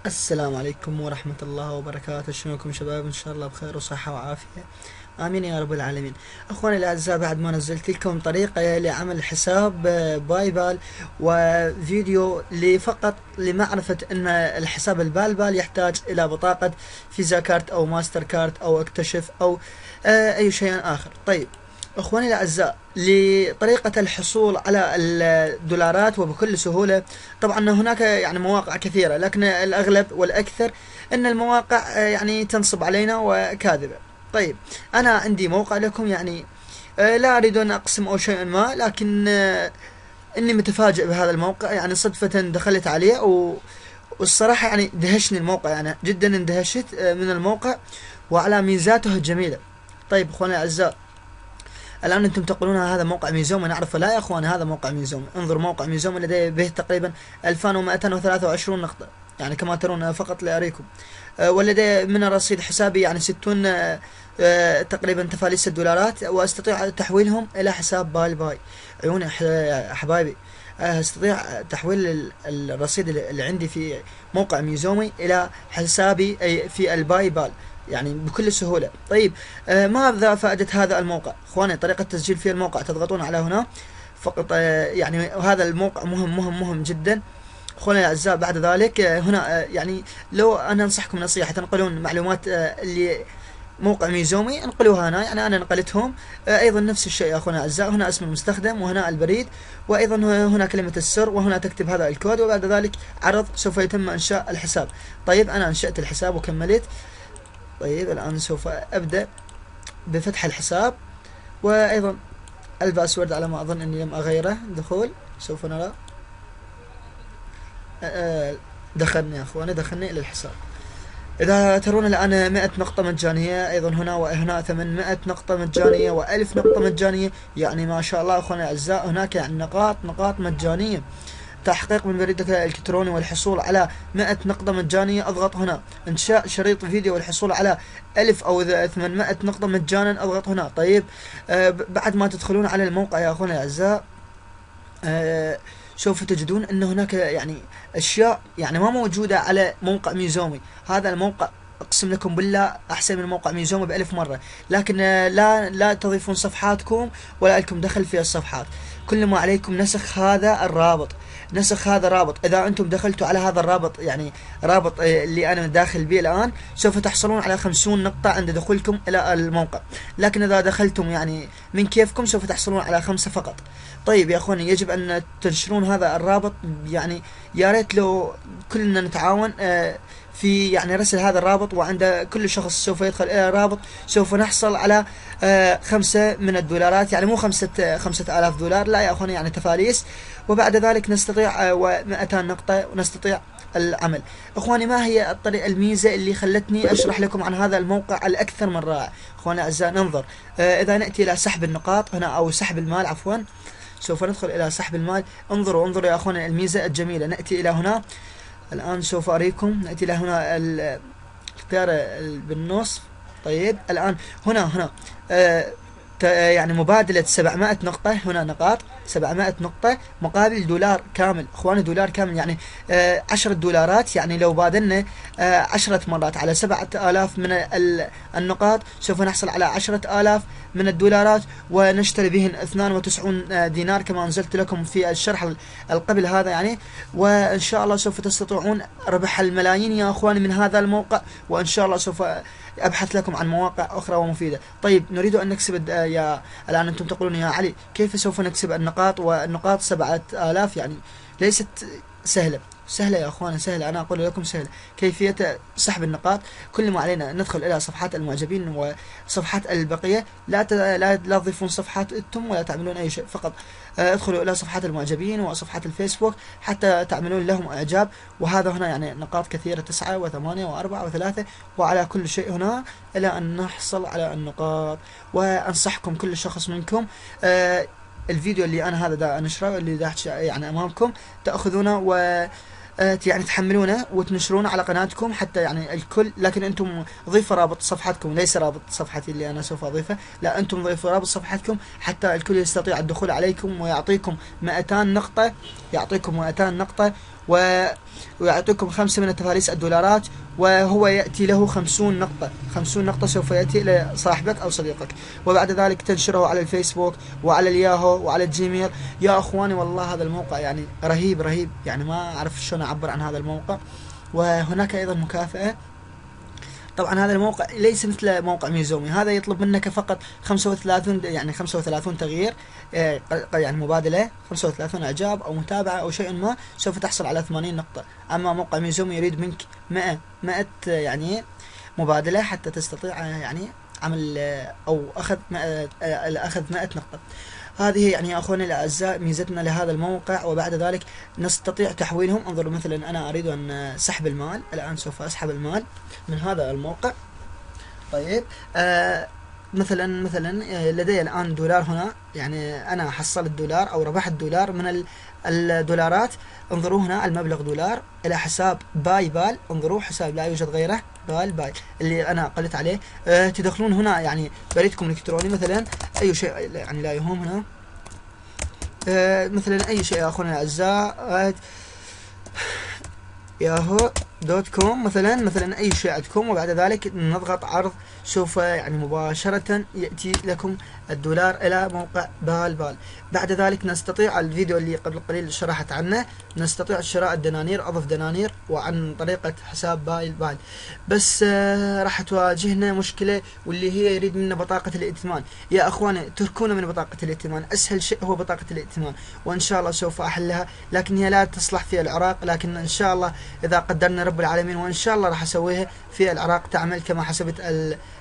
السلام عليكم ورحمة الله وبركاته. شلونكم شباب؟ ان شاء الله بخير وصحة وعافية، امين يا رب العالمين. اخواني الاعزاء، بعد ما نزلت لكم طريقة لعمل حساب باي بال وفيديو فقط لمعرفة ان الحساب البال بال يحتاج الى بطاقة فيزا كارت او ماستر كارت او اكتشف او اي شيء اخر. طيب اخواني الاعزاء، لطريقة الحصول على الدولارات وبكل سهولة، طبعا هناك يعني مواقع كثيرة، لكن الاغلب والاكثر ان المواقع يعني تنصب علينا وكاذبة. طيب انا عندي موقع لكم، يعني لا اريد ان اقسم او شيء ما، لكن اني متفاجئ بهذا الموقع، يعني صدفة دخلت عليه والصراحة يعني دهشني الموقع، يعني جدا اندهشت من الموقع وعلى ميزاته الجميلة. طيب اخواني الاعزاء، الآن أنتم تقولون هذا موقع ميزوم، نعرفه. لا يا أخوان، هذا موقع ميزوم. انظر، موقع ميزوم لديه به تقريبا 2223 نقطة، يعني كما ترون فقط لأريكم. ولدي من رصيد حسابي يعني 60 تقريبا تفاليس الدولارات، وأستطيع تحويلهم إلى حساب باي باي. عيوني حبايبي، استطيع تحويل الرصيد اللي عندي في موقع ميزومي الى حسابي أي في الباي بال، يعني بكل سهولة. طيب ماذا فائدة هذا الموقع؟ اخواني، طريقة تسجيل في الموقع تضغطون على هنا فقط. يعني هذا الموقع مهم جدا اخواني الاعزاء. بعد ذلك هنا يعني لو انا انصحكم نصيحة، تنقلون معلومات اللي موقع ميزومي انقلوها هنا، يعني انا نقلتهم. ايضا نفس الشيء يا اخونا الاعزاء، هنا اسم المستخدم وهنا البريد، وايضا هنا كلمة السر، وهنا تكتب هذا الكود، وبعد ذلك عرض سوف يتم انشاء الحساب. طيب انا انشأت الحساب وكملت. طيب الان سوف ابدأ بفتح الحساب، وايضا الباسورد على ما اظن اني لم اغيره. دخول، سوف نرى. دخلني يا اخواني، دخلني الى الحساب. اذا ترون الان 100 نقطة مجانية، ايضا هنا وهنا 800 نقطة مجانية و1000 نقطة مجانية، يعني ما شاء الله اخواني الاعزاء، هناك يعني نقاط مجانية. تحقيق من بريدك الإلكتروني والحصول على 100 نقطة مجانية، اضغط هنا. إنشاء شريط فيديو والحصول على 1000 أو 800 نقطة مجانا، اضغط هنا. طيب بعد ما تدخلون على الموقع يا أخواني الأعزاء، آه سوف تجدون أن هناك يعني أشياء يعني ما موجودة على موقع ميزومي. هذا الموقع اقسم لكم بالله احسن من موقع ميزومي ب1000 مرة، لكن لا تضيفون صفحاتكم ولا لكم دخل في الصفحات. كل ما عليكم نسخ هذا الرابط، نسخ هذا الرابط. اذا انتم دخلتوا على هذا الرابط، يعني رابط اللي انا داخل به الان، سوف تحصلون على 50 نقطة عند دخولكم الى الموقع، لكن اذا دخلتم يعني من كيفكم سوف تحصلون على 5 فقط. طيب يا اخواني، يجب ان تنشرون هذا الرابط، يعني يا ريت لو كلنا نتعاون في يعني رسل هذا الرابط، وعند كل شخص سوف يدخل الى الرابط سوف نحصل على 5 من الدولارات، يعني مو 5000 دولار، لا يا اخواني، يعني تفاليس. وبعد ذلك نستطيع و200 نقطة ونستطيع العمل. اخواني، ما هي الطريقة الميزة اللي خلتني اشرح لكم عن هذا الموقع الاكثر من رائع؟ اخواني الاعزاء، ننظر. اذا نأتي الى سحب النقاط هنا، او سحب المال عفوا، سوف ندخل الى سحب المال. انظروا يا اخواني الميزة الجميلة. نأتي الى هنا الان، سوف اريكم. نأتي الى هنا الاختيار بالنص. طيب الان هنا يعني مبادلة 700 نقطة، هنا نقاط 700 نقطة مقابل دولار كامل. اخواني دولار كامل يعني 10 دولارات، يعني لو بادلنا 10 مرات على 7000 من النقاط سوف نحصل على 10,000 من الدولارات، ونشتري بهن 92 دينار كما انزلت لكم في الشرح القبل هذا يعني. وان شاء الله سوف تستطيعون ربح الملايين يا اخواني من هذا الموقع، وان شاء الله سوف ابحث لكم عن مواقع اخرى ومفيدة. طيب نريد ان نكسب الان انتم تقولون يا علي كيف سوف نكسب النقاط، والنقاط 7000 يعني ليست سهلة يا اخواني، سهلة. انا اقول لكم سهلة. كيفية سحب النقاط، كل ما علينا ندخل الى صفحات المعجبين وصفحات البقية. لا تضيفون صفحات انتم ولا تعملون اي شيء، فقط ادخلوا الى صفحات المعجبين وصفحات الفيسبوك حتى تعملون لهم اعجاب. وهذا هنا يعني نقاط كثيرة، 9 و8 و4 و3، وعلى كل شيء هنا الى ان نحصل على النقاط. وانصحكم كل شخص منكم الفيديو اللي انا هذا دا انشره، اللي دا يعني امامكم، تاخذونه و يعني تحملونه وتنشرونه على قناتكم حتى يعني الكل. لكن انتم ضيفوا رابط صفحتكم، ليس رابط صفحتي اللي انا سوف اضيفه، لا انتم ضيفوا رابط صفحتكم حتى الكل يستطيع الدخول عليكم ويعطيكم 200 نقطة، يعطيكم 200 نقطة ويعطيكم 5 من التفاريس الدولارات، وهو يأتي له 50 نقطة. 50 نقطة سوف يأتي لصاحبك أو صديقك، وبعد ذلك تنشره على الفيسبوك وعلى الياهو وعلى الجيميل. يا أخواني والله هذا الموقع يعني رهيب رهيب، يعني ما أعرف شلون أعبر عن هذا الموقع. وهناك أيضا مكافأة. طبعا هذا الموقع ليس مثل موقع ميزومي، هذا يطلب منك فقط 35 يعني 35 تغيير، يعني مبادلة 35 اعجاب او متابعة او شيء ما، سوف تحصل على 80 نقطة. اما موقع ميزومي يريد منك 100 يعني مبادلة حتى تستطيع يعني عمل او اخذ 100 نقطة. هذه يعني يا اخواني الاعزاء ميزتنا لهذا الموقع. وبعد ذلك نستطيع تحويلهم. انظروا مثلا انا اريد ان سحب المال، الان سوف اسحب المال من هذا الموقع. طيب مثلا لدي الان دولار هنا، يعني انا حصلت دولار او ربحت دولار من الدولارات. انظروا هنا المبلغ دولار الى حساب باي بال. انظروا حساب لا يوجد غيره، باي اللي انا قلت عليه. تدخلون هنا يعني بريدكم الالكتروني مثلا اي شيء يعني لا يهم هنا. مثلا اي شيء يا اخواني الاعزاء، yahoo.com مثلا اي شيء عندكم، وبعد ذلك نضغط عرض، سوف يعني مباشرة يأتي لكم الدولار الى موقع بال. بعد ذلك نستطيع الفيديو اللي قبل قليل شرحت عنه، نستطيع شراء الدنانير، اضف دنانير وعن طريقة حساب بال. بس راح تواجهنا مشكلة، واللي هي يريد منا بطاقة الائتمان. يا اخواني اتركونا من بطاقة الائتمان، اسهل شيء هو بطاقة الائتمان، وان شاء الله سوف احلها، لكن هي لا تصلح في العراق، لكن ان شاء الله اذا قدرنا رب العالمين وان شاء الله راح اسويها في العراق تعمل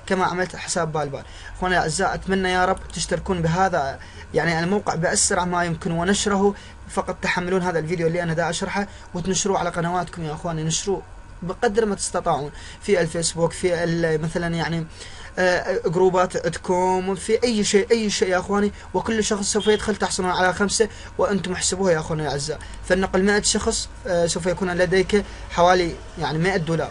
كما عملت حساب بال. اخواني الاعزاء اتمنى يا رب تشتركون بهذا يعني الموقع باسرع ما يمكن ونشره. فقط تحملون هذا الفيديو اللي انا دا اشرحه وتنشروه على قنواتكم يا اخواني، نشروه بقدر ما تستطيعون في الفيسبوك، في مثلا يعني جروبات عندكم، في اي شيء يا اخواني، وكل شخص سوف يدخل تحصلون على 5 وانتم احسبوها يا اخواني الاعزاء. فلنقل 100 شخص سوف يكون لديك حوالي يعني 100 دولار.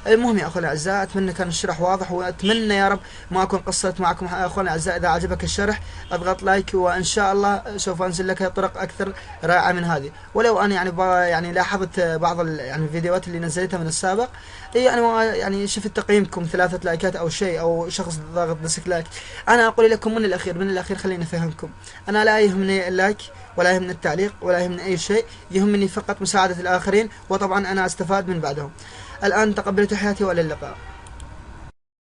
المهم يا اخواني الاعزاء اتمنى كان الشرح واضح، واتمنى يا رب ما اكون قصرت معكم يا اخواني الاعزاء. اذا عجبك الشرح اضغط لايك، وان شاء الله سوف انزل لك طرق اكثر رائعه من هذه. ولو انا يعني لاحظت بعض يعني الفيديوهات اللي نزلتها من السابق، يعني شفت تقييمكم 3 لايكات او شيء، او شخص ضاغط ديسلايك. انا اقول لكم من الاخير خليني افهمكم، انا لا يهمني اللايك ولا يهمني التعليق ولا يهمني اي شيء، يهمني فقط مساعدة الاخرين، وطبعا انا استفاد من بعدهم. الآن تقبلوا تحياتي وإلى اللقاء.